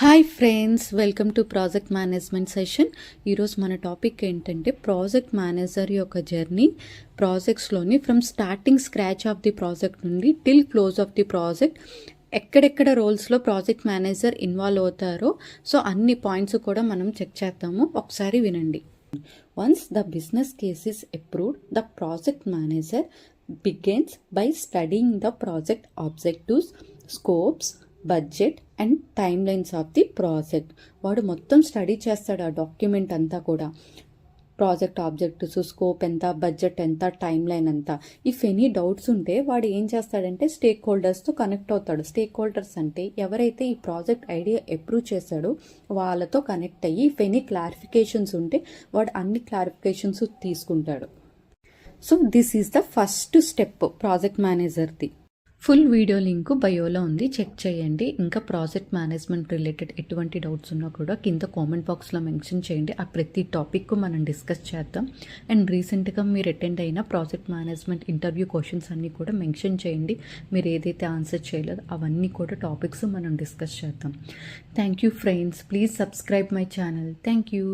Hi friends, welcome to project management session. ఈరోజు మన topic ఏంటంటే ప్రాజెక్ట్ మేనేజర్ యొక్క జర్నీ ప్రాజెక్ట్స్లోని from starting scratch of the project నుండి till close of the project ఎక్కడెక్కడ రోల్స్లో ప్రాజెక్ట్ మేనేజర్ ఇన్వాల్వ్ అవుతారో సో అన్ని పాయింట్స్ కూడా మనం చెక్ చేద్దాము. ఒకసారి వినండి. Once the business case is approved, the project manager begins by studying the project objectives, scopes, budget and timelines of the project. వాడు మొత్తం స్టడీ చేస్తాడు ఆ డాక్యుమెంట్ అంతా కూడా. ప్రాజెక్ట్ ఆబ్జెక్టివ్స్, స్కోప్ ఎంత, బడ్జెట్ ఎంత, టైమ్ లైన్ ఎంత. If any doubts ఉంటే వాడు ఏం చేస్తాడంటే స్టేక్ హోల్డర్స్తో కనెక్ట్ అవుతాడు. స్టేక్ హోల్డర్స్ అంటే ఎవరైతే ఈ ప్రాజెక్ట్ ఐడియా అప్రూవ్ చేశాడో వాళ్ళతో కనెక్ట్ అయ్యి ఇఫ్ ఎనీ క్లారిఫికేషన్స్ ఉంటే వాడు అన్ని క్లారిఫికేషన్స్ తీసుకుంటాడు. So this is the first step project మేనేజర్ది. ఫుల్ వీడియో లింక్ బయోలో ఉంది, చెక్ చేయండి. ఇంకా ప్రాజెక్ట్ మేనేజ్మెంట్ రిలేటెడ్ ఎటువంటి డౌట్స్ ఉన్నా కూడా కింద కామెంట్ బాక్స్లో మెన్షన్ చేయండి. ఆ ప్రతి టాపిక్ మనం డిస్కస్ చేద్దాం. అండ్ రీసెంట్గా మీరు అటెండ్ అయిన ప్రాజెక్ట్ మేనేజ్మెంట్ ఇంటర్వ్యూ క్వశ్చన్స్ అన్నీ కూడా మెన్షన్ చేయండి. మీరు ఏదైతే ఆన్సర్ చేయలేదో అవన్నీ కూడా టాపిక్స్ మనం డిస్కస్ చేద్దాం. Thank you friends, please subscribe my channel. Thank you.